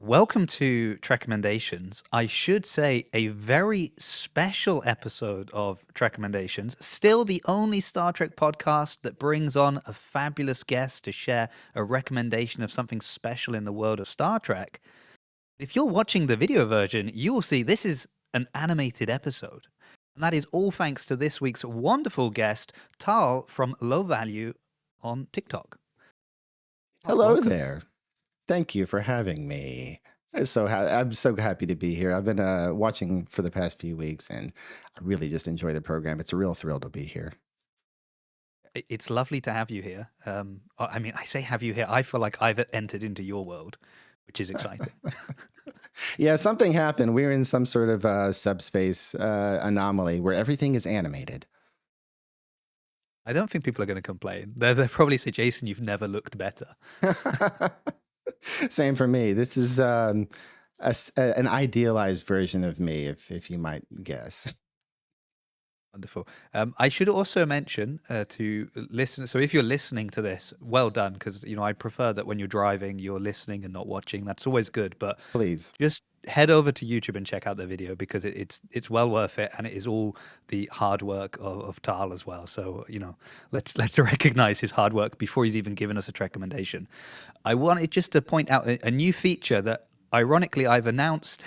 Welcome to Trekommendations. I should say a very special episode of Trekommendations. Still the only Star Trek podcast that brings on a fabulous guest to share a recommendation of something special in the world of Star Trek. If you're watching the video version, you will see this is an animated episode. And that is all thanks to this week's wonderful guest, Tarrle from Lowe Valu on TikTok. Hello Welcome. there. Thank you for having me. I'm so happy to be here. I've been watching for the past few weeks, and I really just enjoy the program. It's a real thrill to be here. It's lovely to have you here. I mean, I say have you here. I feel like I've entered into your world, which is exciting. Yeah, something happened. We're in some sort of subspace anomaly where everything is animated. I don't think people are going to complain. They'll probably say, Jason, you've never looked better. Same for me. This is an idealized version of me, if you might guess. Wonderful. I should also mention to listeners, so if you're listening to this, well done, because I prefer that when you're driving, you're listening and not watching. That's always good. But Please. just head over to YouTube and check out the video because it's well worth it, and it is all the hard work of Tarrle as well. So let's recognize his hard work before he's even given us a recommendation. I wanted just to point out a new feature that ironically I've announced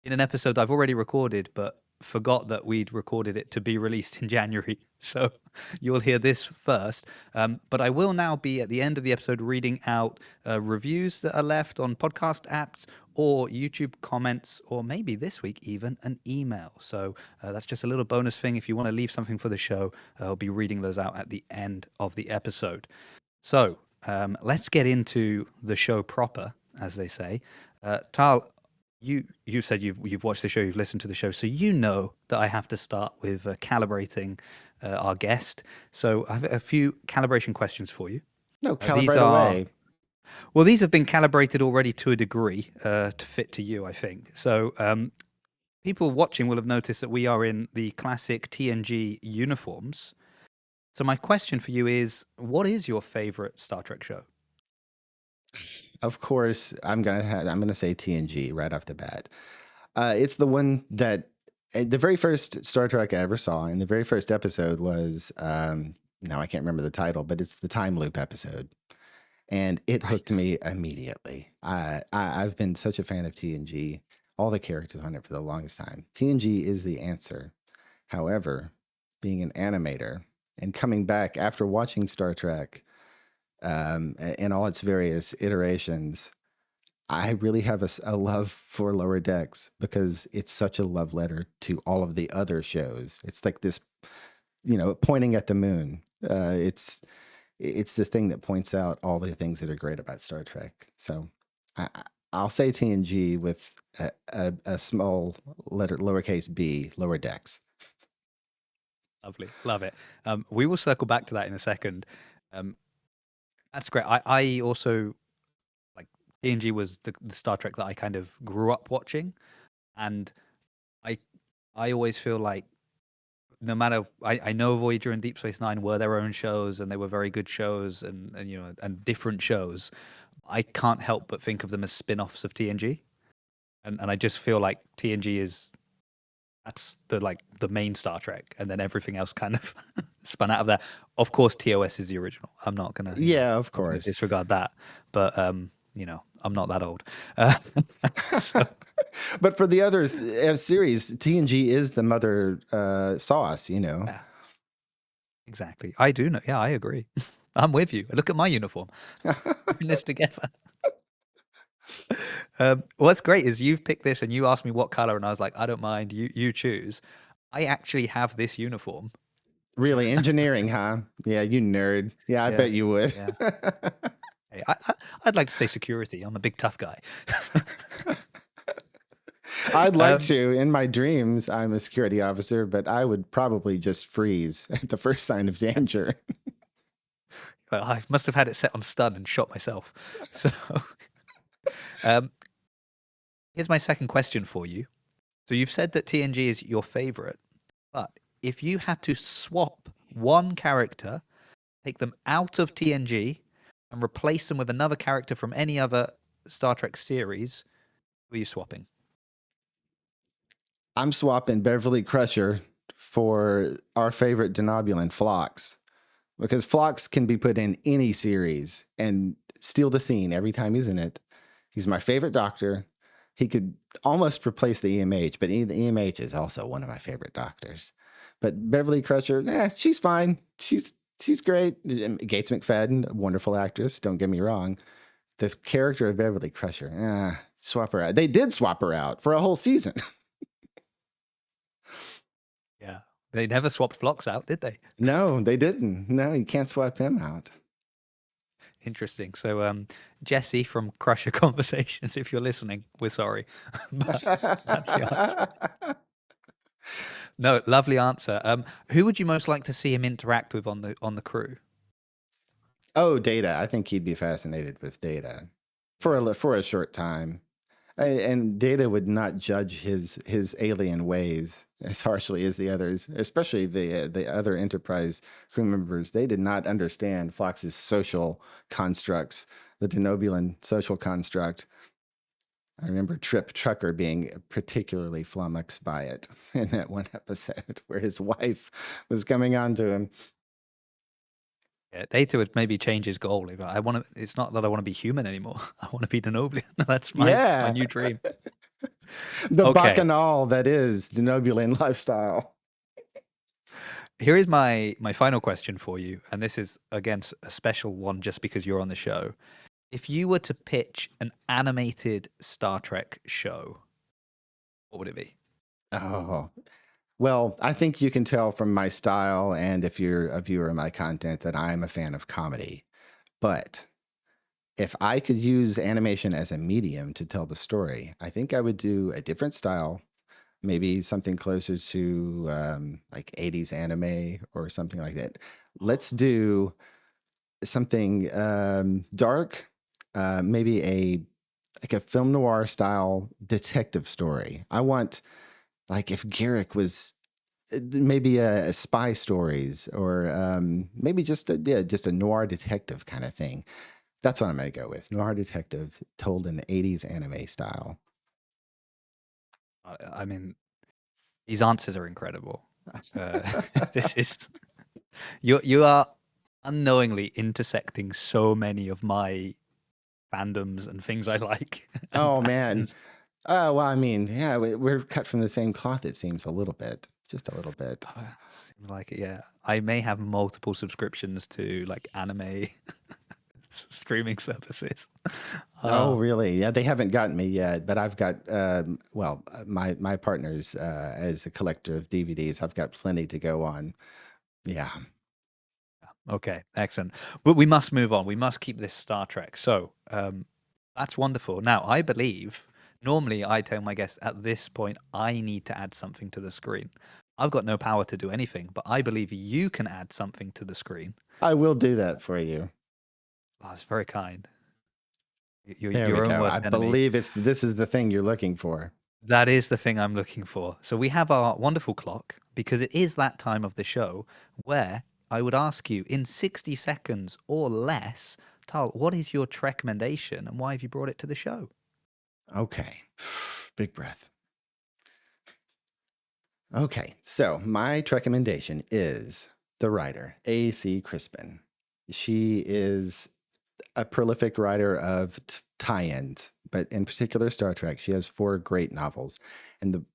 in an episode I've already recorded, but forgot that we'd recorded it to be released in January. So you'll hear this first. But I will now be at the end of the episode reading out reviews that are left on podcast apps or YouTube comments, or maybe this week even an email. So that's just a little bonus thing. If you want to leave something for the show, I'll be reading those out at the end of the episode. So let's get into the show proper, as they say. Tarrle, you said you've watched the show, you've listened to the show, so you know that I have to start with calibrating our guest. So I have a few calibration questions for you. No, These calibrate are away. well, these have been calibrated already to a degree to fit to you, I think. So people watching will have noticed that we are in the classic TNG uniforms. So my question for you is, what is your favorite Star Trek show? Of course, I'm gonna say TNG right off the bat. It's the one that the very first Star Trek I ever saw, and the very first episode was now I can't remember the title, but it's the time loop episode, and it hooked me immediately. I've been such a fan of TNG, all the characters on it for the longest time. TNG is the answer. However, being an animator and coming back after watching Star Trek in all its various iterations, I really have a love for Lower Decks because it's such a love letter to all of the other shows. It's like this, pointing at the moon. It's this thing that points out all the things that are great about Star Trek. So I'll say TNG with a small letter, lowercase b, Lower Decks. Lovely, love it. We will circle back to that in a second. That's great. I also like TNG was the Star Trek that I kind of grew up watching, and I always feel like no matter I know Voyager and Deep Space Nine were their own shows and they were very good shows and different shows. I can't help but think of them as spin-offs of TNG, and I just feel like TNG is that's the main Star Trek, and then everything else kind of spun out of that. Of course, TOS is the original. I'm not gonna Of course, disregard that, but I'm not that old. But for the other series, TNG is the mother sauce. Yeah, exactly. I do know. Yeah, I agree. I'm with you. Look at my uniform. We're in this together. What's great is you've picked this and you asked me what color, and I was like, I don't mind. You choose. I actually have this uniform. Really, engineering, huh? Yeah, you nerd. Yeah, I bet you would. Yeah. Hey, I'd like to say security. I'm a big tough guy. I'd like to. In my dreams, I'm a security officer, but I would probably just freeze at the first sign of danger. I must have had it set on stun and shot myself. So here's my second question for you. So you've said that TNG is your favorite, but if you had to swap one character, take them out of TNG and replace them with another character from any other Star Trek series were you swapping? I'm swapping Beverly Crusher for our favorite Denobulan, Phlox, because Phlox can be put in any series and steal the scene every time he's in it. He's my favorite doctor. He could almost replace the EMH, but the EMH is also one of my favorite doctors. But Beverly Crusher, she's fine. She's great. Gates McFadden, a wonderful actress. Don't get me wrong. The character of Beverly Crusher, swap her out. They did swap her out for a whole season. Yeah. They never swapped Phlox out, did they? No, they didn't. No, you can't swap him out. Interesting. So, Jesse from Crusher Conversations, if you're listening, we're sorry. But that's the answer. No, lovely answer. Who would you most like to see him interact with on the crew? Oh, Data. I think he'd be fascinated with Data for a short time. And Data would not judge his alien ways as harshly as the others, especially the other Enterprise crew members. They did not understand Phlox's social constructs, the Denobulan social construct. I remember Trip Trucker being particularly flummoxed by it in that one episode where his wife was coming on to him. Yeah, Data would maybe change his goal. I want to. It's not that I want to be human anymore. I want to be Denobulan. That's my new dream. The Okay. bacchanal that is Denobulan lifestyle. Here is my final question for you, and this is again a special one just because you're on the show. If you were to pitch an animated Star Trek show, what would it be? Oh, well, I think you can tell from my style and if you're a viewer of my content that I'm a fan of comedy. But if I could use animation as a medium to tell the story, I think I would do a different style, maybe something closer to like 80s anime or something like that. Let's do something dark, maybe a film noir style detective story. I want like if Garrick was maybe a spy stories or maybe just a noir detective kind of thing. That's what I'm going to go with. Noir detective told in the 80s anime style. I mean, these answers are incredible. This is you are unknowingly intersecting so many of my fandoms and things I like. Oh man. Well, I mean, yeah, we're cut from the same cloth. It seems a little bit, just a little bit. Like, yeah, I may have multiple subscriptions to like anime streaming services. Oh, really? Yeah, they haven't gotten me yet, but I've got my partners as a collector of DVDs. I've got plenty to go on. Yeah. Okay, excellent. But we must move on. We must keep this Star Trek. So that's wonderful. Now, I believe normally I tell my guests at this point, I need to add something to the screen. I've got no power to do anything, but I believe you can add something to the screen. I will do that for you. Oh, that's very kind. You're There we your own go. I worst enemy. believe this is the thing you're looking for. That is the thing I'm looking for. So we have our wonderful clock because it is that time of the show where I would ask you in 60 seconds or less, Tarrle, what is your Trekommendation and why have you brought it to the show? Okay. Big breath. Okay. So my recommendation is the writer, A.C. Crispin. She is a prolific writer of tie-ins, but in particular Star Trek. She has 4 great novels. And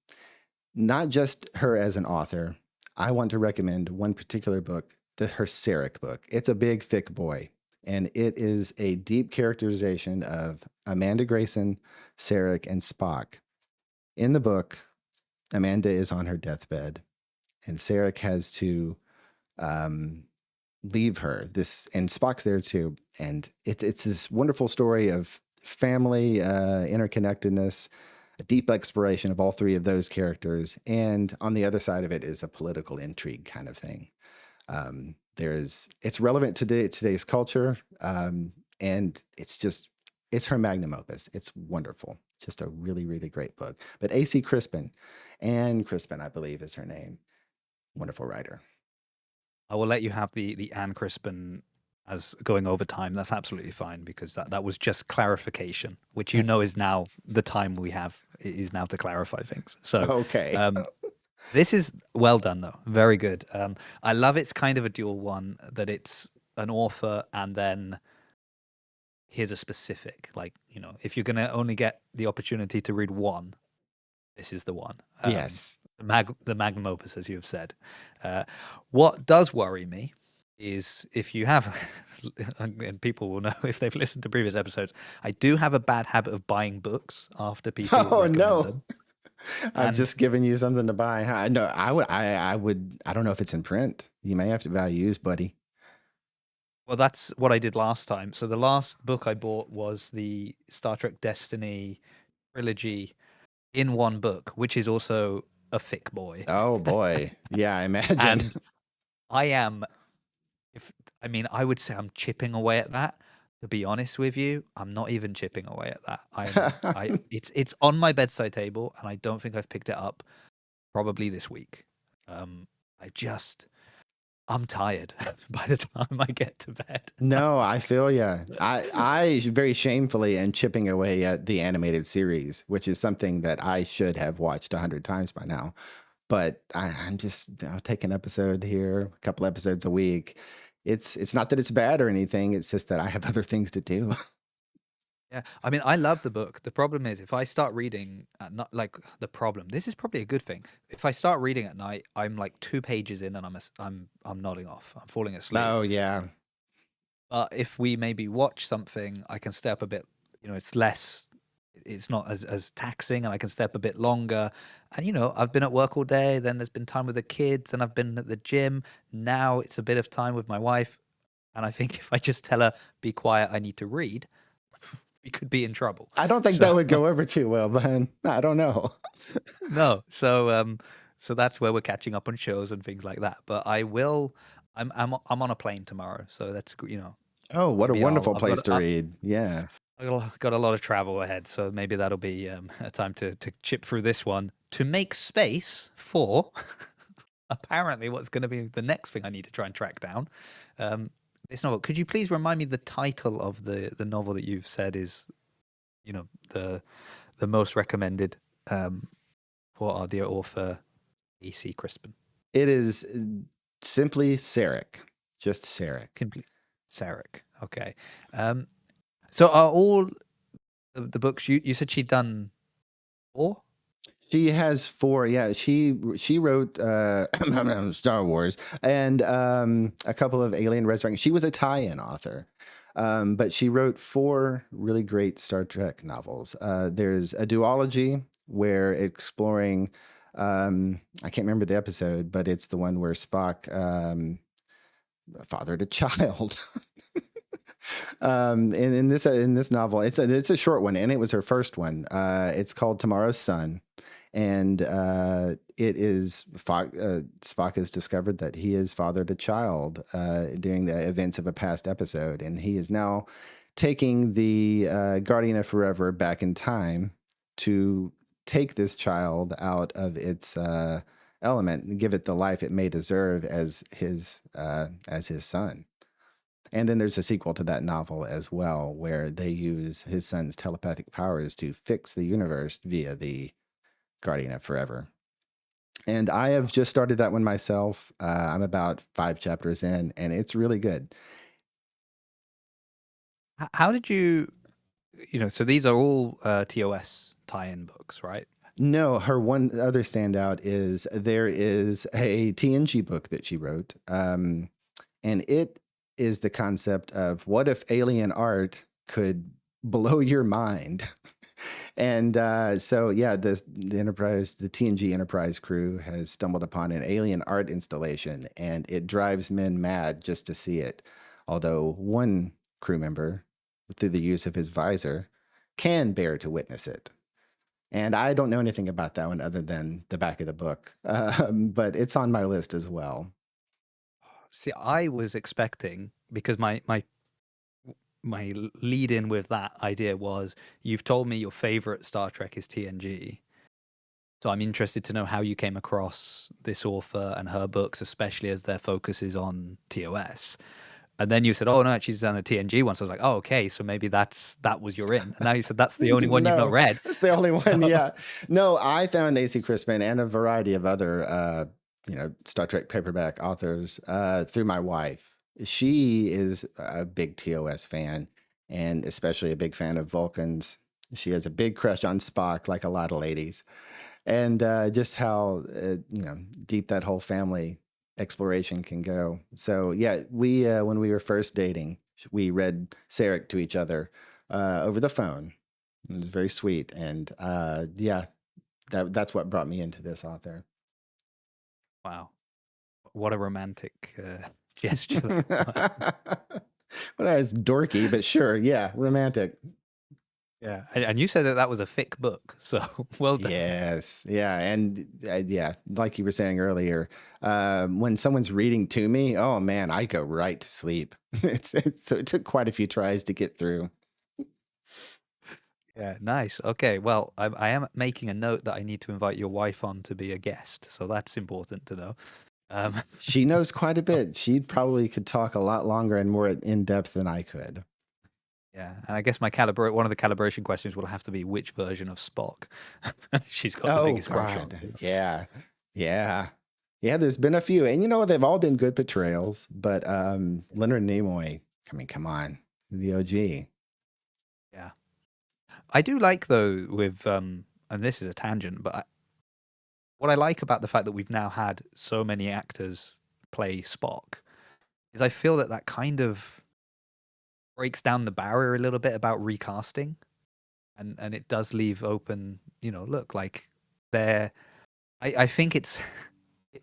not just her as an author, I want to recommend one particular book, her Sarek book. It's a big, thick boy, and it is a deep characterization of Amanda Grayson, Sarek, and Spock. In the book, Amanda is on her deathbed, and Sarek has to leave her. And Spock's there too, and it's this wonderful story of family interconnectedness, a deep exploration of all 3 of those characters, and on the other side of it is a political intrigue kind of thing. It's relevant to today's culture, and it's her magnum opus. It's wonderful, just a really, really great book. But A.C. Crispin, Anne Crispin, I believe is her name. Wonderful writer. I will let you have the Anne Crispin as going over time, that's absolutely fine because that was just clarification, which is now the time we have is now to clarify things. So Okay. um, this is well done though, very good. I love it's kind of a dual one that it's an author and then here's a specific like if you're gonna only get the opportunity to read one, this is the one. Yes. The magnum opus, as you have said. What does worry me is if you have, and people will know if they've listened to previous episodes, I do have a bad habit of buying books after people Oh recommend no. them. I've And just given you something to buy. Huh? No, I don't know if it's in print. You may have to buy used, buddy. well, that's what I did last time. So the last book I bought was the Star Trek Destiny trilogy in one book, which is also a thick boy. Oh boy. Yeah, I imagine. And I am If I mean, I would say I'm chipping away at that. To be honest with you, I'm not even chipping away at that. It's on my bedside table, and I don't think I've picked it up probably this week. Um, I'm tired by the time I get to bed. No, I feel ya. I very shamefully am chipping away at the animated series, which is something that I should have watched 100 times by now. But I'm just I'll take an episode here, a couple episodes a week. It's not that it's bad or anything. It's just that I have other things to do. Yeah, I mean, I love the book. The problem is if I start reading at not like the problem. This is probably a good thing. If I start reading at night, I'm like 2 pages in, and I'm nodding off. I'm falling asleep. Oh yeah. But if we maybe watch something, I can stay up a bit. It's not as taxing, and I can stay up a bit longer. And I've been at work all day. Then there's been time with the kids, and I've been at the gym. Now it's a bit of time with my wife, and I think if I just tell her be quiet, I need to read, we could be in trouble. I don't think So that would go over too well, but I don't know. no, so that's where we're catching up on shows and things like that. But I will. I'm on a plane tomorrow, so that's Oh, what a maybe wonderful I've place got to read. Yeah. got a lot of travel ahead, so maybe that'll be a time to chip through this one to make space for apparently what's going to be the next thing I need to try and track down. This novel. Could you please remind me the title of the novel that you've said is, the most recommended for our dear author A.C. Crispin? It is simply Sarek. Just Sarek. Simply Sarek. Okay. So are all the books you said she'd done 4? She has 4. Yeah, she wrote Star Wars and a couple of Alien Resurrection. She was a tie-in author, but she wrote 4 really great Star Trek novels. There's a duology where exploring. I can't remember the episode, but it's the one where Spock fathered a child. In this novel, it's a short one, and it was her first one. It's called Tomorrow's Sun. And it is Spock has discovered that he has fathered a child during the events of a past episode, and he is now taking the Guardian of Forever back in time to take this child out of its element and give it the life it may deserve as his son. And then there's a sequel to that novel as well, where they use his son's telepathic powers to fix the universe via the Guardian of Forever. And I have just started that one myself. I'm about 5 chapters in, and it's really good. How did you so these are all TOS tie-in books, right? No, her one other standout is there is a TNG book that she wrote. And it is the concept of what if alien art could blow your mind? And so, yeah, the TNG Enterprise crew has stumbled upon an alien art installation, and it drives men mad just to see it. Although one crew member, through the use of his visor, can bear to witness it. And I don't know anything about that one other than the back of the book, but it's on my list as well. See, I was expecting because my lead in with that idea was you've told me your favorite Star Trek is TNG. So I'm interested to know how you came across this author and her books, especially as their focus is on TOS. And then you said, "Oh no, she's done a TNG one." So I was like, "Oh, okay, so maybe that was your in." And now you said that's the only one you've not No, read. that's the only So one. Yeah. No, I found AC Crispin and a variety of other, Star Trek paperback authors through my wife. She is a big TOS fan and especially a big fan of Vulcans. She has a big crush on Spock, like a lot of ladies, and just how deep that whole family exploration can go. So yeah, we when we were first dating, we read Sarek to each other over the phone. It was very sweet, and yeah, that's what brought me into this author. wow, what a romantic gesture Well, that was. it's dorky, but sure, yeah, romantic. Yeah, and you said that that was a thick book, so well done. Yes, yeah, and yeah, like you were saying earlier, when someone's reading to me, oh man, I go right to sleep. So it took quite a few tries to get through. Yeah, nice. Okay, well, I am making a note that I need to invite your wife on to be a guest, so that's important to know. Um, She knows quite a bit. She probably could talk a lot longer and more in depth than I could. yeah, and I guess one of the calibration questions will have to be which version of Spock she's got the Oh biggest crush on. God, yeah, yeah, yeah. There's been a few, and they've all been good portrayals. But Leonard Nimoy, I mean, come on, the OG. Yeah, I do like though with and this is a tangent, but what I like about the fact that we've now had so many actors play Spock is I feel that that kind of breaks down the barrier a little bit about recasting, and it does leave open, look like there. I think it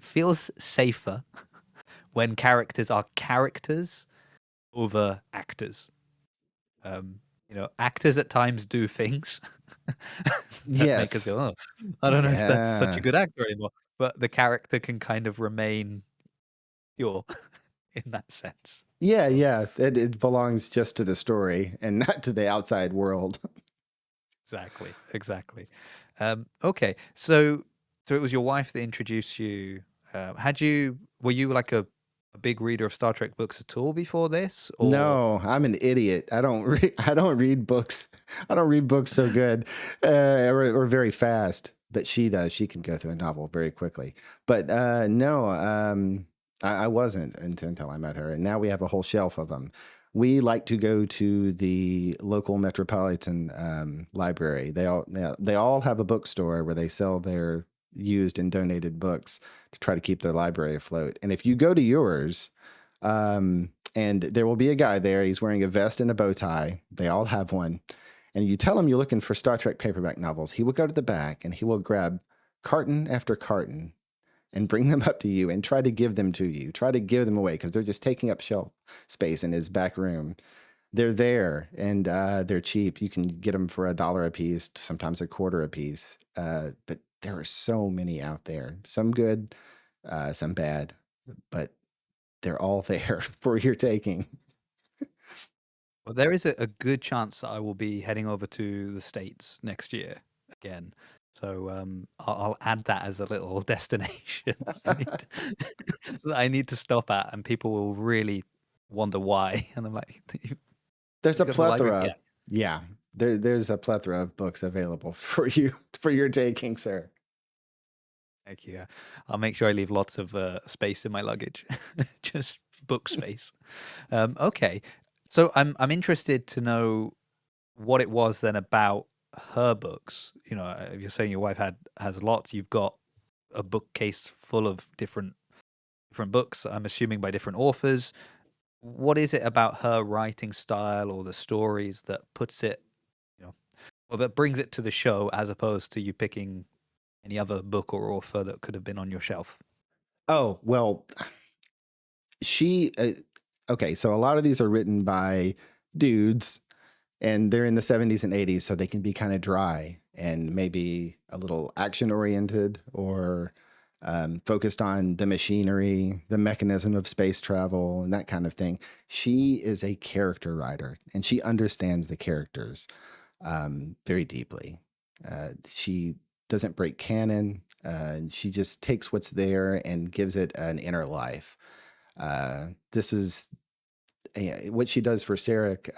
feels safer when characters are characters over actors. Actors at times do things that make us go, Yes, "Oh, I don't know if that's such a yeah, good actor anymore." But the character can kind of remain pure in that sense. yeah, So yeah. It belongs just to the story and not to the outside world. exactly, exactly. Okay, so it was your wife that introduced you. Were you like a big reader of Star Trek books at all before this, or No, I'm an idiot. I don't read. I don't read books. I don't read books so good, or very fast. But she does. She can go through a novel very quickly. But no, I wasn't until I met her, and now we have a whole shelf of them. We like to go to the local metropolitan library. They all have a bookstore where they sell their used and donated books to try to keep their library afloat. And if you go to yours, and there will be a guy there. He's wearing a vest and a bow tie. They all have one. And you tell him you're looking for Star Trek paperback novels. He will go to the back and he will grab carton after carton and bring them up to you and try to give them to you. Try to give them away because they're just taking up shelf space in his back room. They're there and they're cheap. You can get them for $1 a piece, sometimes a quarter a piece. But there are so many out there. Some good, some bad, but they're all there for your taking. well, there is a good chance that I will be heading over to the States next year again. So I'll add that as a little destination that I need to stop at, and people will really wonder why. And I'm like, you There's you a go to the library? plethora. Yeah, Yeah, there's a plethora of books available for you for your taking, sir. thank you. Yeah. I'll make sure I leave lots of space in my luggage, just book space. Okay, so I'm interested to know what it was then about her books. You're saying your wife has lots. You've got a bookcase full of different books. I'm assuming by different authors. What is it about her writing style or the stories that puts it, you know, or that brings it to the show as opposed to you picking any other book or author that could have been on your shelf? Oh, well, she okay, so a lot of these are written by dudes and they're in the 70s and 80s, so they can be kind of dry and maybe a little action oriented or focused on the machinery, the mechanism of space travel, and that kind of thing. She is a character writer and she understands the characters very deeply. She doesn't break canon. She just takes what's there and gives it an inner life. This was what she does for Sarek.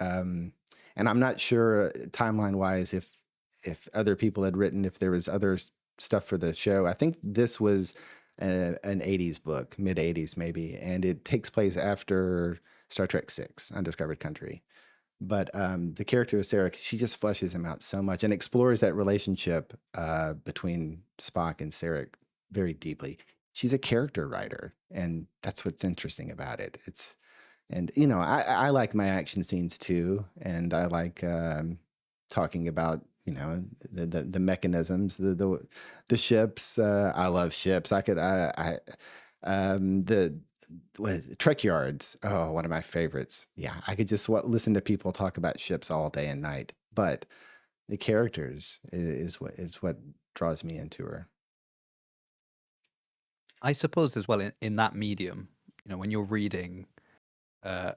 And I'm not sure timeline wise if other people had written, if there was other stuff for the show. I think this was an 80s book, mid 80s maybe, and it takes place after Star Trek 6, Undiscovered Country. But the character of Sarek, she just fleshes him out so much and explores that relationship between Spock and Sarek very deeply. She's a character writer, and that's what's interesting about it. And I like my action scenes too, and I like talking about the mechanisms, the ships. I love ships. The Trek yards. Oh, one of my favorites. Yeah, I could just listen to people talk about ships all day and night. But the characters is what draws me into her. I suppose as well in that medium, when you're reading, uh,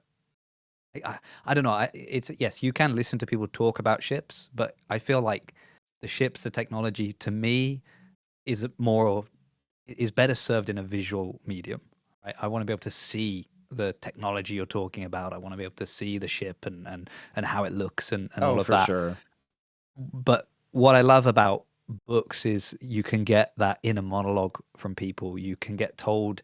I don't know. It's yes, you can listen to people talk about ships, but I feel like the ships, the technology, to me, is better served in a visual medium. Right? I want to be able to see the technology you're talking about. I want to be able to see the ship and how it looks and Oh, all of for that. sure. But what I love about books is you can get that inner monologue from people. You can get told,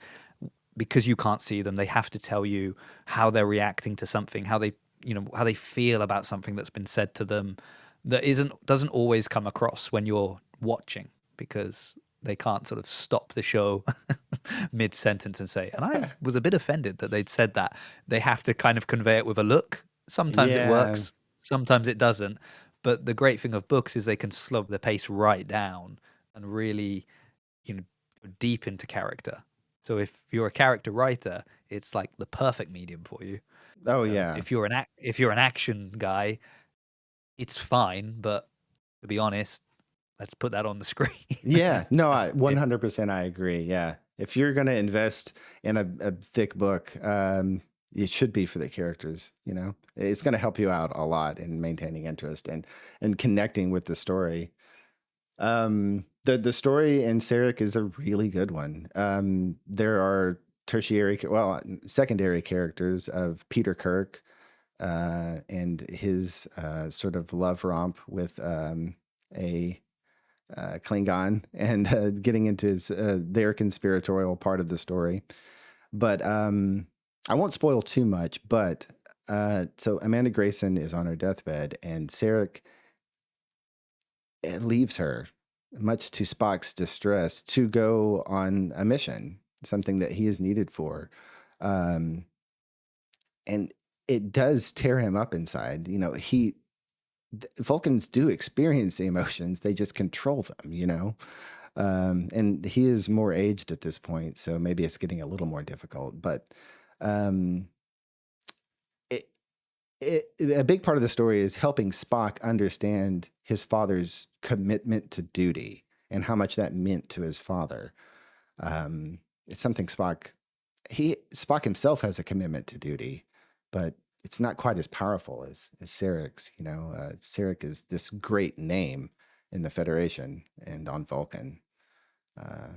because you can't see them, they have to tell you how they're reacting to something, how they feel about something that's been said to them that doesn't always come across when you're watching, because they can't sort of stop the show mid sentence and say, and I was a bit offended that they'd said that. They have to kind of convey it with a look. Sometimes it Yeah. works, sometimes it doesn't. But the great thing of books is they can slow the pace right down and really, go deep into character. So if you're a character writer, it's like the perfect medium for you. Oh, yeah. If you're an action guy, it's fine, but to be honest, let's put that on the screen. Yeah, no, I Yeah. 100% I agree. Yeah. If you're going to invest in a thick book, it should be for the characters, It's going to help you out a lot in maintaining interest and connecting with the story. The story in Sarek is a really good one. There are secondary characters of Peter Kirk, and his sort of love romp with a Klingon, and getting into their conspiratorial part of the story. But I won't spoil too much. But so Amanda Grayson is on her deathbed, and Sarek leaves her, much to Spock's distress, to go on a mission, something that he is needed for. Um, and it does tear him up inside. Vulcans do experience the emotions, they just control them. And he is more aged at this point, so maybe it's getting a little more difficult. But um, it, a big part of the story is helping Spock understand his father's commitment to duty and how much that meant to his father. It's something Spock himself has a commitment to duty, but it's not quite as powerful as Sarek's. Sarek is this great name in the Federation and on Vulcan. Uh,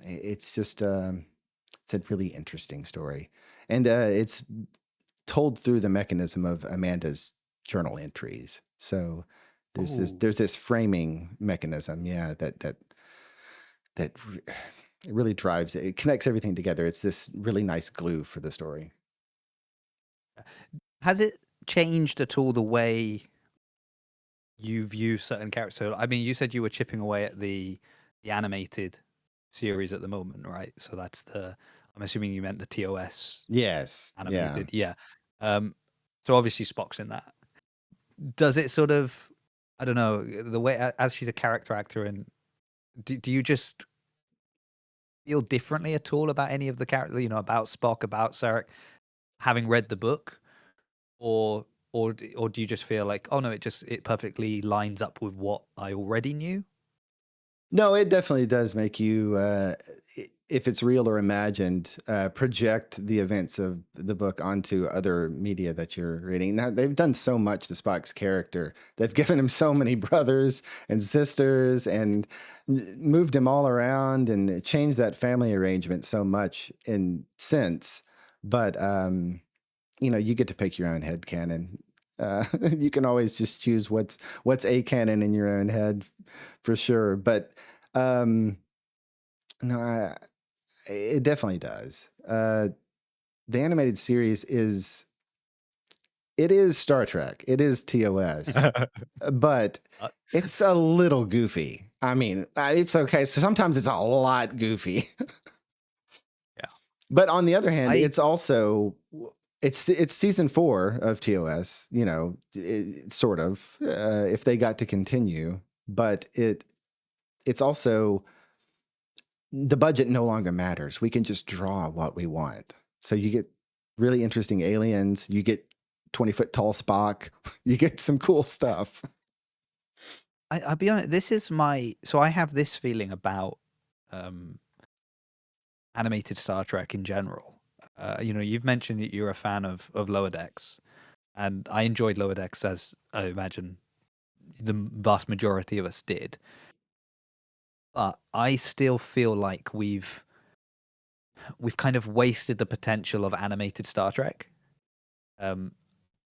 it's just it's a really interesting story, and it's told through the mechanism of Amanda's journal entries. So Oh, there's this framing mechanism, yeah, that it really drives it. It connects everything together. It's this really nice glue for the story. has it changed at all the way you view certain characters? So, I mean, you said you were chipping away at the animated series at the moment, right? So that's I'm assuming you meant the TOS Yes, yeah. animated. Yeah. Um, so obviously Spock's in that. Does it sort of, I don't know, the way as she's a character actor, and do you just feel differently at all about any of the characters, about Spock, about Sarek, having read the book, or or do you just feel like, oh no, it perfectly lines up with what I already knew? No, it definitely does make you, if it's real or imagined, project the events of the book onto other media that you're reading. Now, they've done so much to Spock's character. They've given him so many brothers and sisters, and moved him all around and changed that family arrangement so much in sense. But you get to pick your own headcanon. You can always just choose what's a canon in your own head, for sure. But um, no, it definitely does. The animated series is Star Trek. It is TOS, but Uh, it's a little goofy. I mean, it's okay. So sometimes it's a lot goofy. yeah. But on the other hand, I it's also it's season 4 of TOS. Sort of, if they got to continue. But it's also, the budget no longer matters. We can just draw what we want. So you get really interesting aliens. You get 20-foot tall Spock. You get some cool stuff. I'll be honest. This is so I have this feeling about um, animated Star Trek in general. You've mentioned that you're a fan of Lower Decks, and I enjoyed Lower Decks, as I imagine the vast majority of us did. But I still feel like we've kind of wasted the potential of animated Star Trek, um,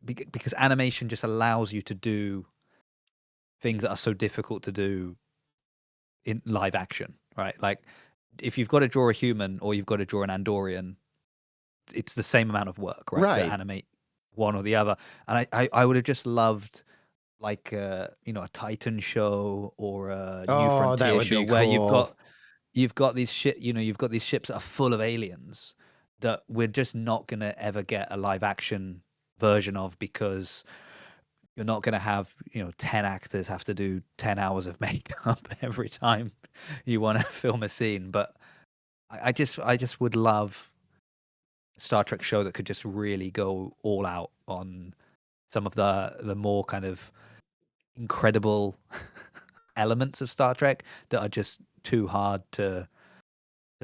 because animation just allows you to do things that are so difficult to do in live action, right? Like if you've got to draw a human or you've got to draw an Andorian, it's the same amount of work, right? To Right. animate one or the other. And I would have just loved like a Titan show or a New Oh, that Frontier would show be where cool. you've got these you've got these ships that are full of aliens that we're just not gonna ever get a live action version of, because you're not gonna have 10 actors have to do 10 hours of makeup every time you want to film a scene. But I just would love a Star Trek show that could just really go all out on some of the more kind of incredible elements of Star Trek that are just too hard to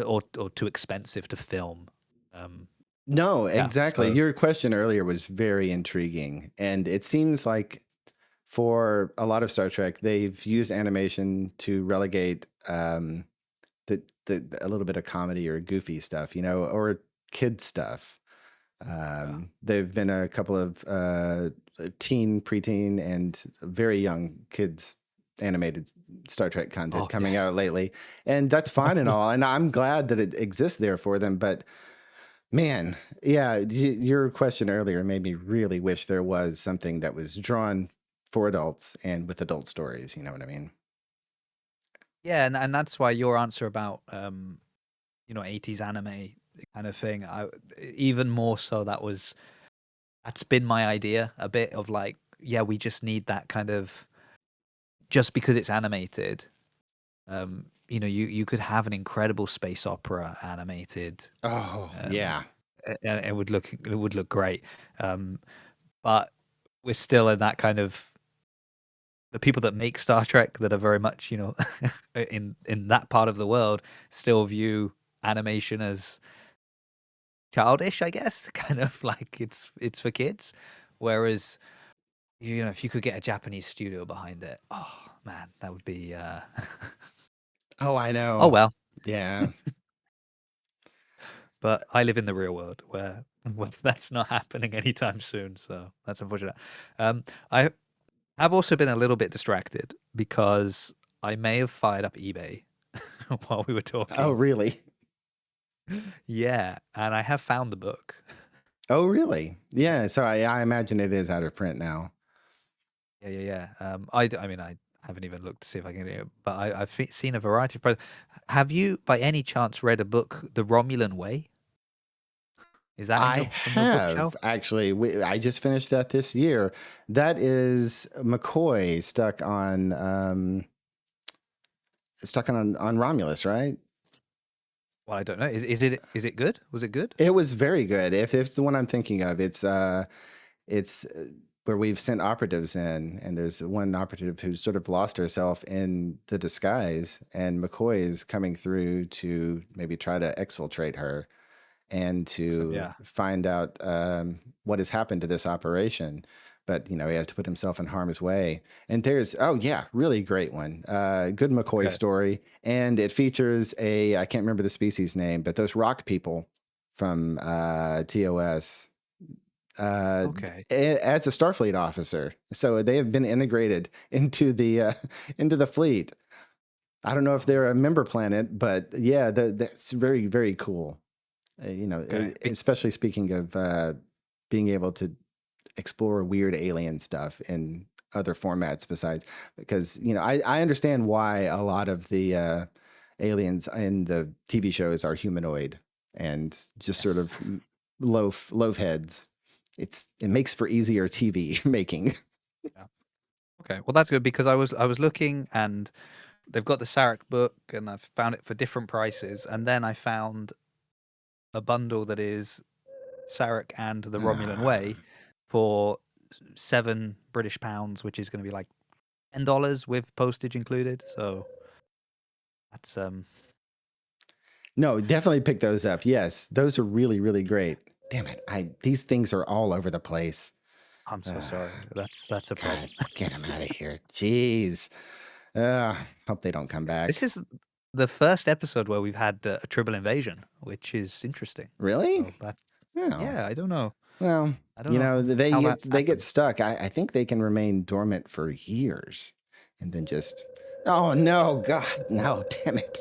or too expensive to film. Um, No, yeah, exactly. so Your question earlier was very intriguing. And it seems like for a lot of Star Trek, they've used animation to relegate a little bit of comedy or goofy stuff, or kid stuff. yeah. There've been a couple of teen, preteen, and very young kids animated Star Trek content Oh coming yeah. out lately, and that's fine and all. And I'm glad that it exists there for them. But man, yeah, your question earlier made me really wish there was something that was drawn for adults and with adult stories. You know what I mean? Yeah, and that's why your answer about 80s anime kind of thing, I even more so that's been my idea a bit of like, yeah, we just need that kind of, just because it's animated, you could have an incredible space opera animated. Oh, um yeah. and it would look great. um but we're still in that kind of, the people that make Star Trek that are very much, in that part of the world, still view animation as childish, I guess, kind of like it's for kids. Whereas, if you could get a Japanese studio behind it, oh man, that would be Oh, I oh know. well. Yeah. But I live in the real world where well, that's not happening anytime soon, so that's unfortunate. I have also been a little bit distracted because I may have fired up eBay while we were Oh, talking. really? Yeah, and I have found the book. Oh, really? Yeah. So I imagine it is out of print now. Yeah, yeah, yeah. I mean, I haven't even looked to see if I can get it, but I've seen a variety of. Have you, by any chance, read a book, The Romulan Way? Is that in I your have bookshelf? actually. I just finished that this year. That is McCoy stuck on Romulus, right? Well, I don't know. Is it good? Was it good? It was very good. If it's the one I'm thinking of, it's where we've sent operatives in, and there's one operative who's sort of lost herself in the disguise, and McCoy is coming through to maybe try to exfiltrate her and Awesome. to Yeah. find out what has happened to this operation. But he has to put himself in harm's way. And there's really great one, good McCoy Okay. story, and it features I can't remember the species name, but those rock people from TOS. uh, Okay. as a Starfleet officer. So they have been integrated into the fleet. I don't know if Oh, they're a member planet, but yeah, that's very, very cool. okay. Especially speaking of being able to explore weird alien stuff in other formats besides, because I understand why a lot of the aliens in the TV shows are humanoid and just sort Yes. of loaf heads. It makes for easier TV making. Yeah. Okay. Well, that's good because I was looking and they've got the Sarek book and I've found it for different prices, and then I found a bundle that is Sarek and the Romulan Way for £7 British, which is going to be like $10 with postage included. So that's No, definitely pick those up. Yes, those are really, really great. Damn it. These things are all over the place. I'm so Uh, sorry. That's a God, problem. get them out of here. Jeez. Hope they don't come This back. is the first episode where we've had a triple invasion, which is interesting. Really? So that Oh, yeah, I don't know. well, I don't know they how get that's they get happened. stuck. I think they can remain dormant for years, and then just. Oh no, God, no! Damn it.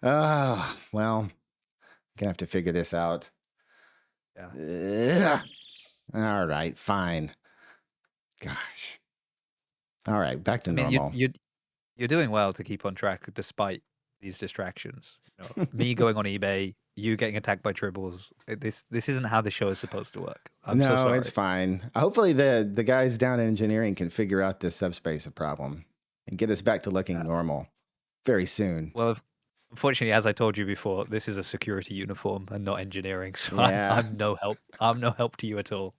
Well, gonna have to figure this out. Yeah. Ugh. All right, fine. Gosh. All right, back to I mean, normal. you're doing well to keep on track despite these distractions. Me going on eBay, you getting attacked by tribbles. This isn't how the show is supposed to work. I'm so No, it's sorry. fine. Hopefully, the guys down in engineering can figure out this subspace problem and get us back to looking Yeah. normal very soon. Well, unfortunately, as I told you before, this is a security uniform and not engineering, so I'm Yeah, I'm no help. I'm no help to you at all.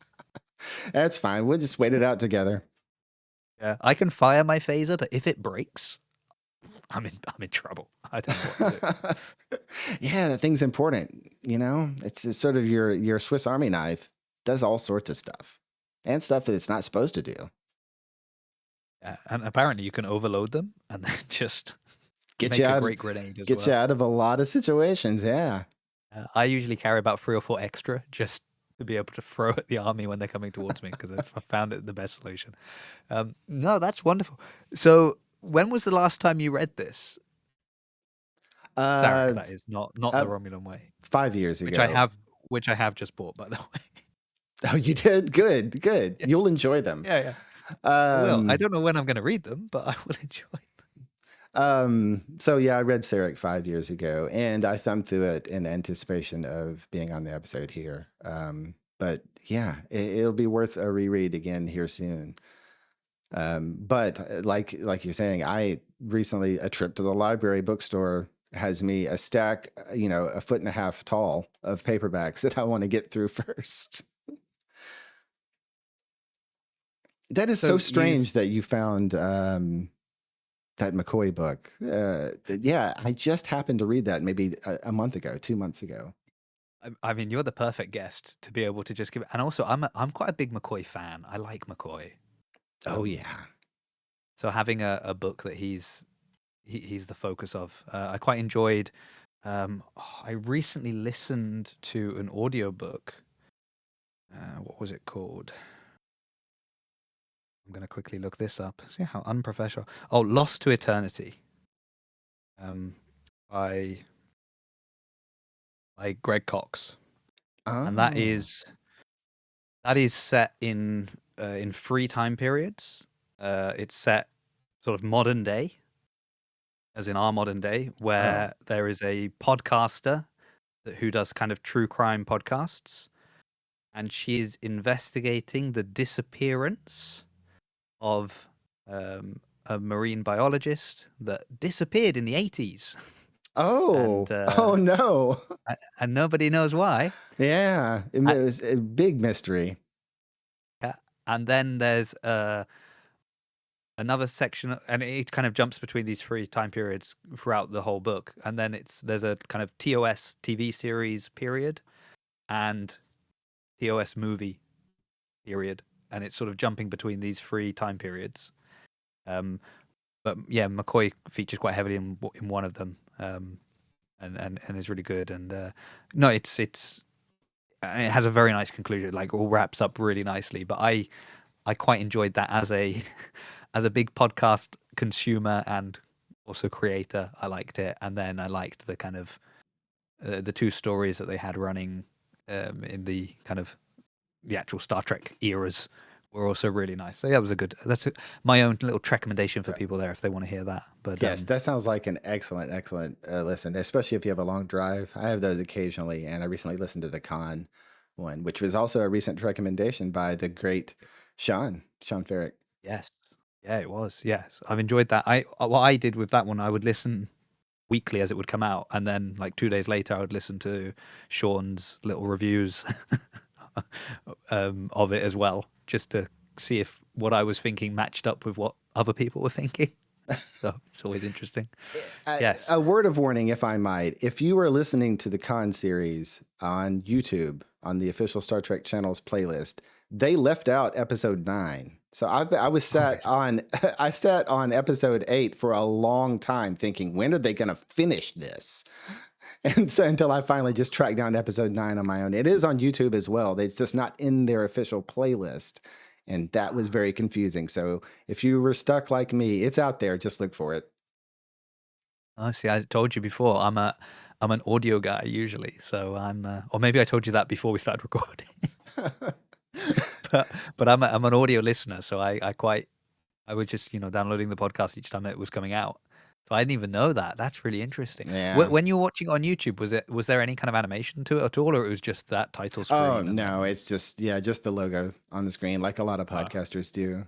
that's fine. We'll just wait it out together. Yeah, I can fire my phaser, but if it breaks, I'm in trouble. I don't know what to do. Yeah, that thing's important. It's sort of your Swiss Army knife. Does all sorts of stuff and stuff that it's not supposed to do. Yeah, and apparently you can overload them and then just Get you make a out. great grenade as Get you well. out of a lot of situations. Yeah. I usually carry about 3 or 4 extra just to be able to throw at the army when they're coming towards me because I found it the best solution. No, that's wonderful. So, when was the last time you read this? Sarek, Uh, that is, not the uh Romulan Way, 5 years which I ago. have which I have just bought, by the way. Oh, you did? Good, good. Yeah, You'll enjoy them. yeah, yeah. I will. I Um, don't know when I'm going to read them, but I will enjoy them. so yeah, I read Sarek 5 years ago and I thumbed through it in anticipation of being on the episode here. But yeah, it'll be worth a reread again here soon. But like you're saying, I recently a trip to the library bookstore has me a stack, a foot and a half tall of paperbacks that I want to get through first. That is so So you've strange that you found that McCoy book. Yeah, I just happened to read that maybe a month ago, 2 months ago. I mean, you're the perfect guest to be able to just give it. And also, I'm quite a big McCoy fan. I like McCoy. Oh Um, yeah. so having a book that he's the focus of, I quite enjoyed. I recently listened to an audiobook. What was it called? I'm going to quickly look this up. See how unprofessional. Oh, Lost to Eternity. Um, by Greg Cox, and Oh. that is set in 3 time periods. It's set sort of modern day, as in our modern day, Oh. where there is a podcaster who does kind of true crime podcasts, and she is investigating the disappearance of a marine biologist that disappeared in the 80s, and Oh. Oh no. and nobody knows why. Yeah. It A- was a big mystery. And then there's another section, and it kind of jumps between these 3 time periods throughout the whole book. And then there's a kind of TOS TV series period and TOS movie period, and it's sort of jumping between these 3 time periods. Um, but yeah, McCoy features quite heavily in one of them, and is really good. And no, it's and it has a very nice conclusion, like all wraps up really nicely. But I quite enjoyed that as a as a big podcast consumer and also creator. I liked it, and then I liked the kind of the two stories that they had running in the kind of the actual Star Trek eras were also really nice. So yeah, it was a good. My own little recommendation for people there if they want to hear that. But Yes, that sounds like an excellent, excellent listen, especially if you have a long drive. I have those occasionally, and I recently listened to the Con one, which was also a recent recommendation by the great Sean Ferrick. yes, yeah, it was. Yes, I've enjoyed that. I what I did with that one, I would listen weekly as it would come out, and then like 2 days later, I would listen to Sean's little reviews of it as well, just to see if what I was thinking matched up with what other people were thinking. So it's always interesting. Yes. A word of warning, if I might. If you are listening to the Con series on YouTube, on the official Star Trek Channel's playlist, they left out episode 9. So I was sat on I sat on episode 8 for a long time thinking, when are they going to finish this? And so until I finally just tracked down episode 9 on my own. It is on YouTube as well. It's just not in their official playlist. And that was very confusing. So if you were stuck like me, it's out there. Just look for it. Oh, see, I told you before, I'm an audio guy usually, so I'm or maybe I told you that before we started recording. but I'm an audio listener, so I was just downloading the podcast each time it was coming out. So I didn't even know that. That's really interesting. Yeah. When you were watching on YouTube, was there any kind of animation to it at all, or it was just that title screen? Oh no, it's just just the logo on the screen, like a lot of podcasters do.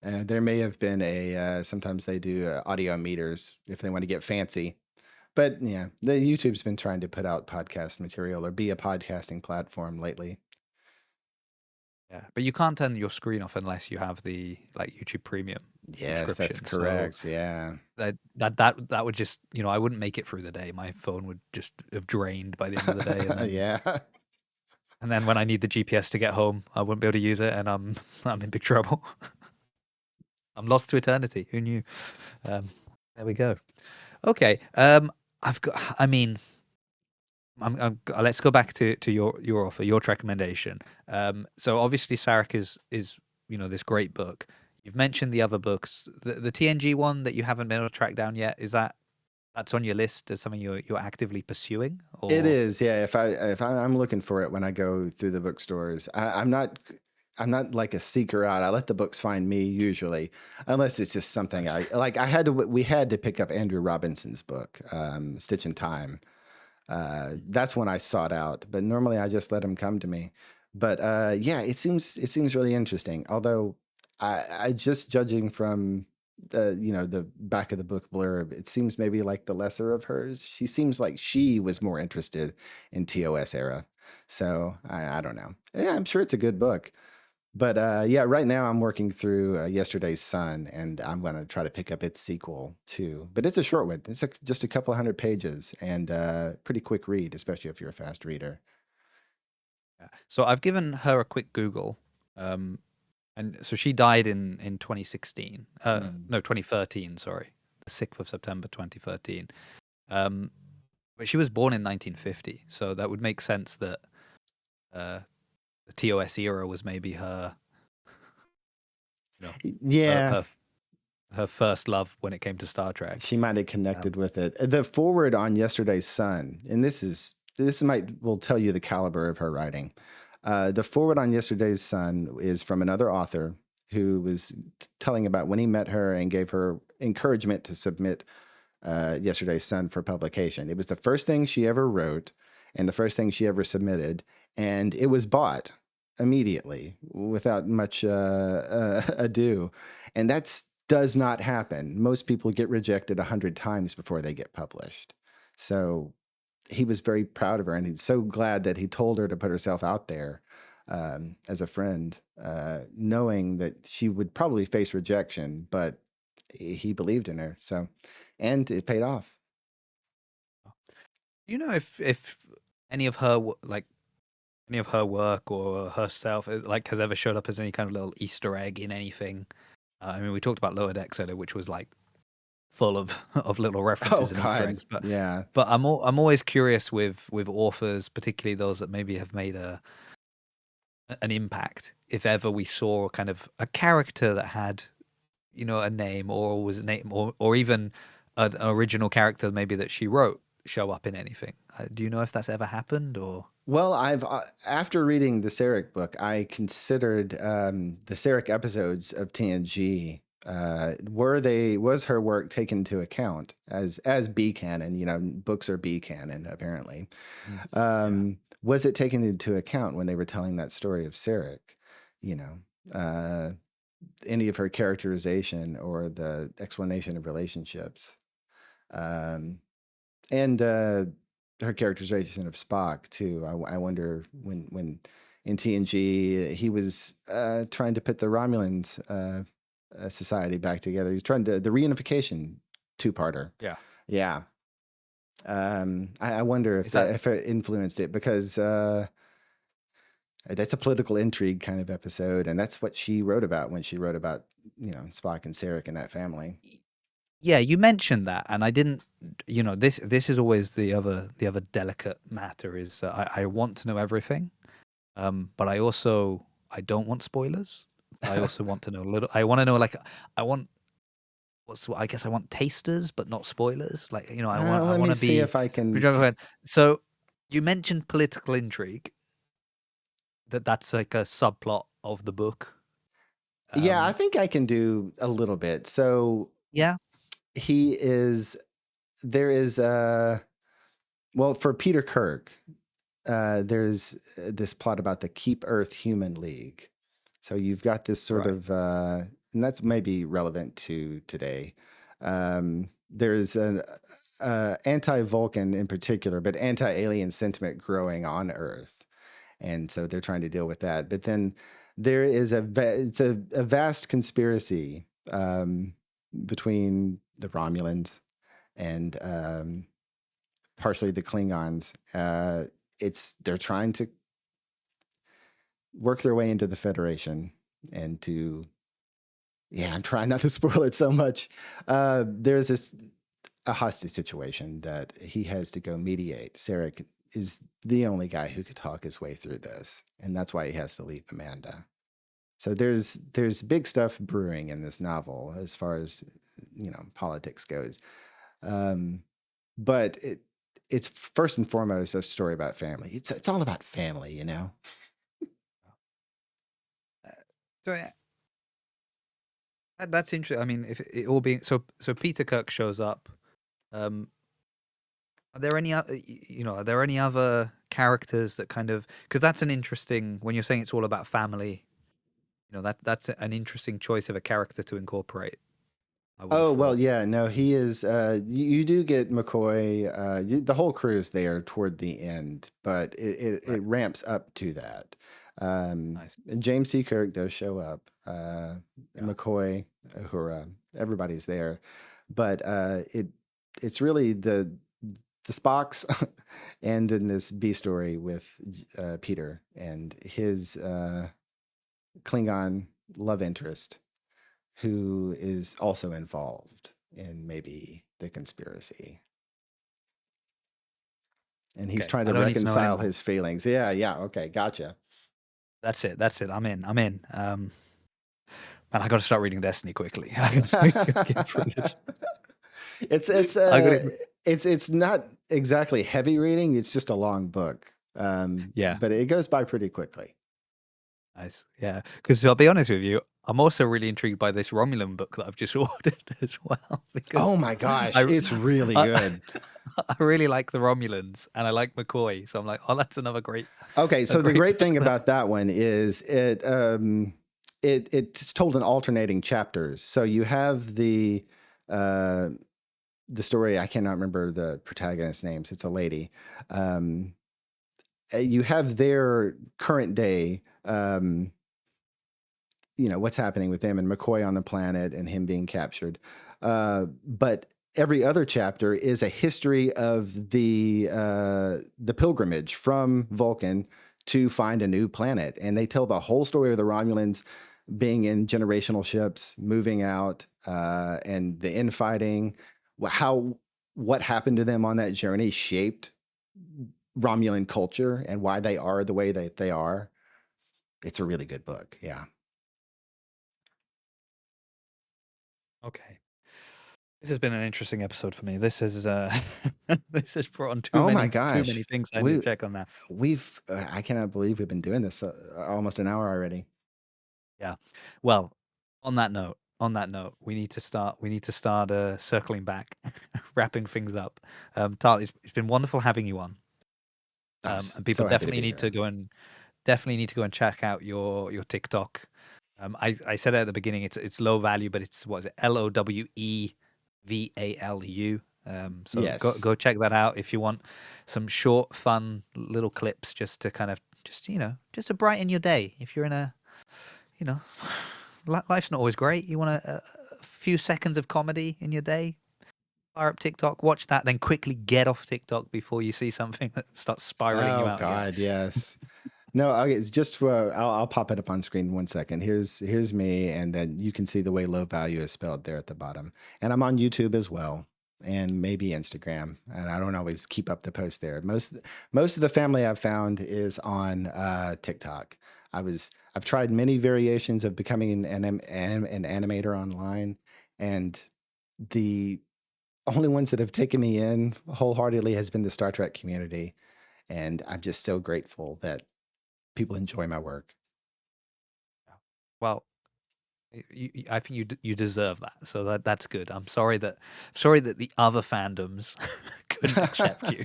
There may have been sometimes they do audio meters if they want to get fancy. But yeah, the YouTube's been trying to put out podcast material or be a podcasting platform lately. Yeah, but you can't turn your screen off unless you have the like YouTube Premium Yes, that's subscription. correct. So yeah. that would just I wouldn't make it through the day. My phone would just have drained by the end of the day, and then, Yeah. and then when I need the GPS to get home, I wouldn't be able to use it, and I'm in big trouble. I'm lost to eternity. Who knew? There we go. Okay. I've got. I mean, let's go back to your offer, your recommendation. So obviously, Sarek is this great book. You've mentioned the other books. The TNG one that you haven't been able to track down yet, that's on your list as something you're actively pursuing? Or? It is, yeah. I'm looking for it when I go through the bookstores. I'm not like a seeker out. I let the books find me usually, unless it's just something I like. We had to pick up Andrew Robinson's book, Stitch in Time. That's when I sought out, but normally I just let them come to me. But yeah, it seems really interesting. Although I just judging from the back of the book blurb, it seems maybe like the lesser of hers. She seems like she was more interested in TOS era. So I don't know. Yeah, I'm sure it's a good book. But yeah, right now I'm working through Yesterday's Sun, and I'm going to try to pick up its sequel too. But it's a short one. It's just a couple 100 pages and pretty quick read, especially if you're a fast reader. Yeah. So I've given her a quick Google. And so she died in 2016. No, 2013, sorry. The 6th of September 2013. But she was born in 1950, so that would make sense that the TOS era was maybe her, Yeah. her first love when it came to Star Trek. She might have connected with it. The forward on Yesterday's Sun, and this will tell you the caliber of her writing. The forward on Yesterday's Sun is from another author who was telling about when he met her and gave her encouragement to submit Yesterday's Sun for publication. It was the first thing she ever wrote and the first thing she ever submitted, and it was bought immediately without much ado. And that does not happen. Most people get rejected 100 times before they get published. So he was very proud of her, and he's so glad that he told her to put herself out there as a friend, knowing that she would probably face rejection, but he believed in her. So, and it paid off. Do you know if any of her any of her work or herself has ever showed up as any kind of little Easter egg in anything? I mean, we talked about Lower Decks earlier, which was like full of of little Oh references and Easter God, eggs. But yeah. I'm always curious with authors, particularly those that maybe have made an impact. If ever we saw kind of a character that had, a name, or was a name, or even an original character maybe that she wrote show up in anything. Do you know if that's ever happened or? Well, I've after reading the Sarek book, I considered the Sarek episodes of TNG. Was her work taken into account as B canon? You know, books are B canon apparently. Mm. Yeah. Was it taken into account when they were telling that story of Sarek? You know, any of her characterization or the explanation of relationships, um, and her characterization of Spock too. I wonder when in TNG he was trying to put the Romulans society back together. He's trying to the reunification two-parter. Yeah. Yeah. I wonder Is that if it influenced it because that's a political intrigue kind of episode, and that's what she wrote about when she wrote about Spock and Sarek and that family. Yeah, you mentioned that, and I didn't. This is always the other delicate matter is that I want to know everything, but I don't want spoilers. I also want to know a little. I want to know like I want I guess I want tasters, but not spoilers. Like I Let want me to see be. if I can. So you mentioned political intrigue. That's like a subplot of the book. Yeah, I Um, think I can do a little bit. So yeah. he is. There is well, for Peter Kirk, there's this plot about the Keep Earth Human League. So you've got this sort Right. of, and that's maybe relevant to today. There's an anti-Vulcan in particular, but anti-alien sentiment growing on Earth, and so they're trying to deal with that. But then there is it's a vast conspiracy between the Romulans and partially the Klingons. They're trying to work their way into the Federation and to I'm trying not to spoil it so much. There's a hostage situation that he has to go mediate. Sarek is the only guy who could talk his way through this, and that's why he has to leave Amanda. So there's big stuff brewing in this novel as far as politics goes. But it's first and foremost a story about family. It's all about family, you know. So yeah, that's interesting. I mean, if it all being so Peter Kirk shows up. Um, are there any are there any other characters that kind of, because that's an interesting, when you're saying it's all about family, that's an interesting choice of a character to incorporate. I would have Oh well, thought. yeah, no, he is. You do get McCoy. The whole crew is there toward the end, but it Right. ramps up to that. Nice. And James T. Kirk does show up. Yeah. McCoy, Uhura, everybody's there, but it's really the Spocks, and then this B story with Peter and his Klingon love interest, who is also involved in maybe the conspiracy. And he's Okay. trying I to don't need to know reconcile anymore. his feelings. Yeah, yeah, okay, gotcha. That's it. That's it. I'm in. I'm in. Man, I got to start reading Destiny quickly. I gotta get through this. it's it's I got uh to. it's not exactly heavy reading, it's just a long book. Yeah. But it goes by pretty quickly. Nice. Yeah. Because I'll be honest with you, I'm also really intrigued by this Romulan book that I've just ordered as well Oh because my gosh, I it's really I, good. I really like the Romulans and I like McCoy, so I'm like, oh, that's another Okay, a so the great great thing book. about that one is it's told in alternating chapters. So you have uh, the story. I cannot remember the protagonist's names. It's a lady. Um, you have their current day. What's happening with them and McCoy on the planet and him being captured. But every other chapter is a history of the pilgrimage from Vulcan to find a new planet, and they tell the whole story of the Romulans being in generational ships, moving out, and the infighting, how what happened to them on that journey shaped Romulan culture and why they are the way that they are. It's a really good book. Yeah. Okay. This has been an interesting episode for me. This is this has brought on Oh my too gosh. many things I need to We check on now. we've I cannot believe we've been doing this almost an hour already. Yeah. Well, on that note, we need to start circling back, wrapping things up. Tarl, it's been wonderful having you on. And people So happy to be here. definitely need to go and check out your TikTok. I said it at the beginning. It's low value, but it's what is it? LOWEVALU. So Yes. go check that out if you want some short, fun little clips just to kind of just to brighten your day. If you're in a life's not always great. You want a few seconds of comedy in your day. Fire up TikTok, watch that, then quickly get off TikTok before you see something that starts spiraling you Oh out again. God, yes. No, okay, it's just for I'll pop it up on screen 1 second. Here's me, and then you can see the way low value is spelled there at the bottom. And I'm on YouTube as well, and maybe Instagram. And I don't always keep up the post there. Most of the family I've found is on TikTok. I've tried many variations of becoming an animator online, and the only ones that have taken me in wholeheartedly has been the Star Trek community. And I'm just so grateful that people enjoy my work. Well, I think you deserve that. So that's good. I'm sorry that the other fandoms couldn't accept you.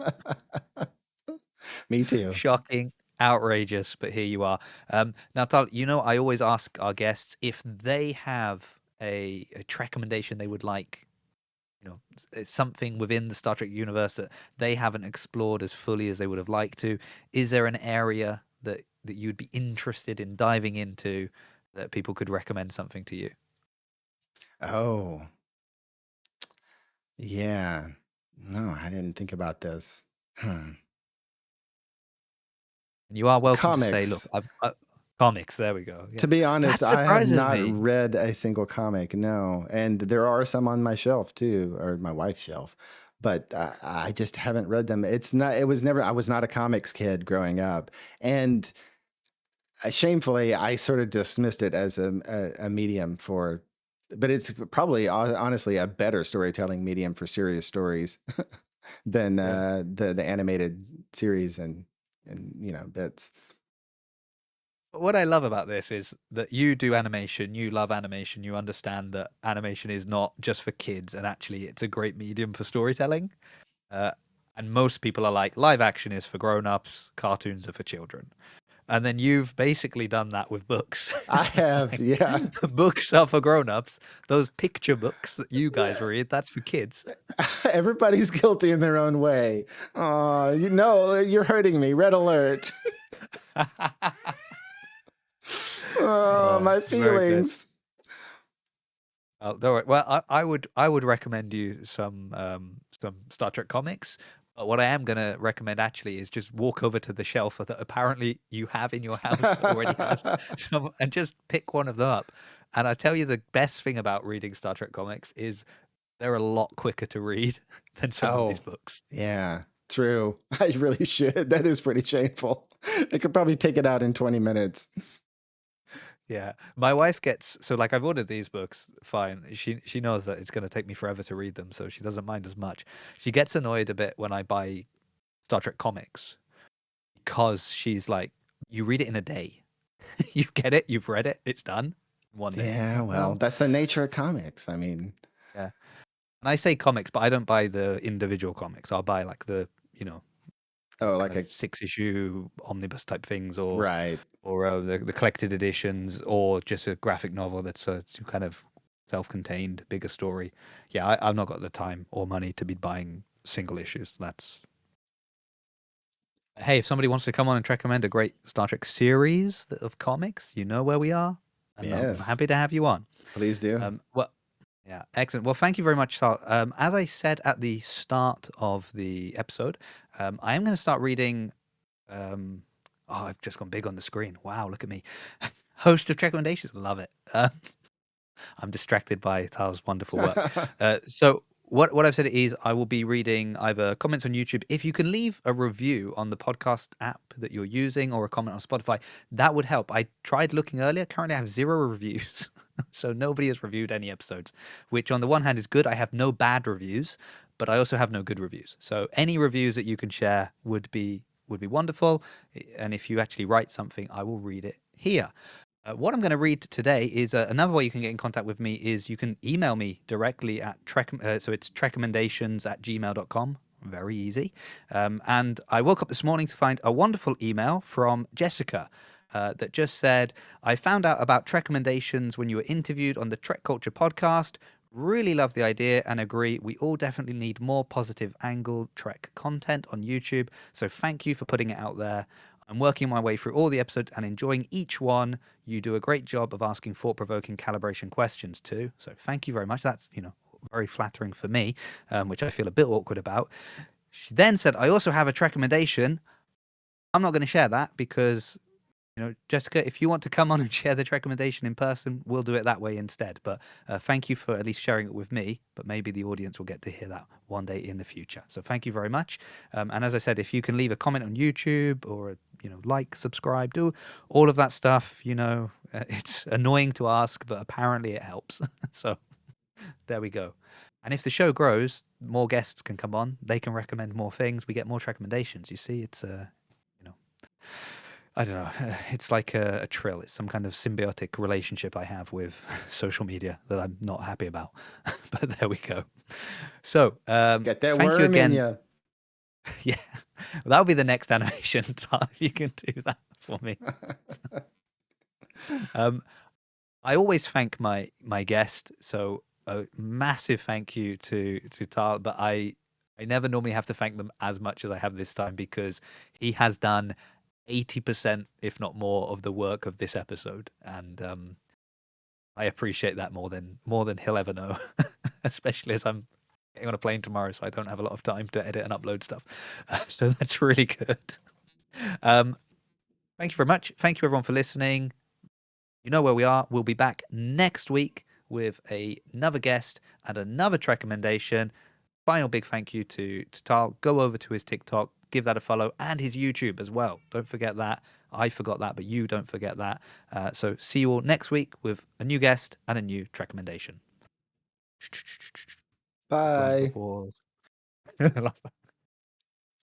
Me too. Shocking, outrageous, but here you are. Now, Tal, I always ask our guests if they have a recommendation they would like. It's something within the Star Trek universe that they haven't explored as fully as they would have liked to. Is there an area that you'd be interested in diving into that people could recommend something to you? Oh, yeah. No, I didn't think about this. Hmm. And you are welcome to say, "Look, Comics. comics." There we go. Yeah, To be honest, that I have surprises not me. read a single comic. No, and there are some on my shelf too, or my wife's shelf, but I just haven't read them. It's not. It was never. I was not a comics kid growing up, and shamefully, I sort of dismissed it as a medium for, but it's probably honestly a better storytelling medium for serious stories than Yeah. the animated series and bits. But what I love about this is that you do animation, you love animation, you understand that animation is not just for kids, and actually it's a great medium for storytelling. Uh, and most people are like, live action is for grown-ups, cartoons are for children. And then you've basically done that with books. I have, Like, yeah. books are for grown-ups. Those picture books that you guys read, that's for kids. Everybody's guilty in their own way. Oh, you're hurting me. Red alert. Oh, Oh, my very good. feelings. Don't worry. Well, I would recommend you some Star Trek comics. But what I am gonna recommend actually is just walk over to the shelf that apparently you have in your house that already has some, and just pick one of them up. And I tell you, the best thing about reading Star Trek comics is they're a lot quicker to read than some of these Oh, books. yeah, true. I really should. That is pretty shameful. I could probably take it out in 20 minutes. Yeah. My wife gets so like I've ordered these books, fine. She knows that it's gonna take me forever to read them, so she doesn't mind as much. She gets annoyed a bit when I buy Star Trek comics because she's like, "You read it in a day. You get it, you've read it, it's done in 1 day." I'm Yeah, like, well, "Well, that's the nature of comics. I mean, yeah." And I say comics, but I don't buy the individual comics. I'll buy like oh, kind like of a 6 issue omnibus type things, right. or the collected editions, or just a graphic novel that's kind of self-contained, bigger story. Yeah, I've not got the time or money to be buying single issues. That's Hey, if somebody wants to come on and recommend a great Star Trek series of comics, you know where we are, and I'm Yes, happy to have you on. please do. Well, yeah, excellent. Well, thank you very much, Sal. As I said at the start of the episode, I am going to start reading. Um, oh, I've just gone big on the screen. Wow, look at me. host of Trekommendations. Love it. I'm distracted by Tarrle's wonderful work. So what I've said is I will be reading either comments on YouTube. If you can leave a review on the podcast app that you're using or a comment on Spotify, that would help. I tried looking earlier. Currently, I have 0 reviews. So nobody has reviewed any episodes, which on the one hand is good. I have no bad reviews, but I also have no good reviews. So any reviews that you can share would be wonderful. And if you actually write something, I will read it here. What I'm going to read today is another way you can get in contact with me is you can email me directly at so it's trekommendations@gmail.com. Very easy. And I woke up this morning to find a wonderful email from Jessica that just said, I found out about Trekommendations when you were interviewed on the Trek Culture podcast. Really love the idea and agree. We all definitely need more positive angle Trek content on YouTube. So thank you for putting it out there. I'm working my way through all the episodes and enjoying each one. You do a great job of asking thought-provoking calibration questions too. So thank you very much. That's, very flattering for me, which I feel a bit awkward about. She then said, I also have a recommendation. I'm not going to share that because, Jessica, if you want to come on and share the recommendation in person, we'll do it that way instead. But thank you for at least sharing it with me. But maybe the audience will get to hear that one day in the future. So thank you very much. And as I said, if you can leave a comment on YouTube or, like, subscribe, do all of that stuff, it's annoying to ask, but apparently it helps. So there we go. And if the show grows, more guests can come on. They can recommend more things. We get more recommendations. You see, it's I don't know. It's like a trill. It's some kind of symbiotic relationship I have with social media that I'm not happy about. But there we go. So Get that thank worm you again. in you. Yeah, well, that'll be the next animation. If you can do that for me. I always thank my guest. So a massive thank you to Tarrle, but I never normally have to thank them as much as I have this time because he has done 80%, if not more, of the work of this episode, and I appreciate that more than he'll ever know. Especially as I'm getting on a plane tomorrow, so I don't have a lot of time to edit and upload stuff. So that's really good. Thank you very much. Thank you everyone for listening. You know where we are. We'll be back next week with another guest and another recommendation. Final big thank you to Tarrle. Go over to his TikTok, give that a follow, and his YouTube as well. Don't forget that. I forgot that, but you don't forget that. So see you all next week with a new guest and a new recommendation. Bye. Applause.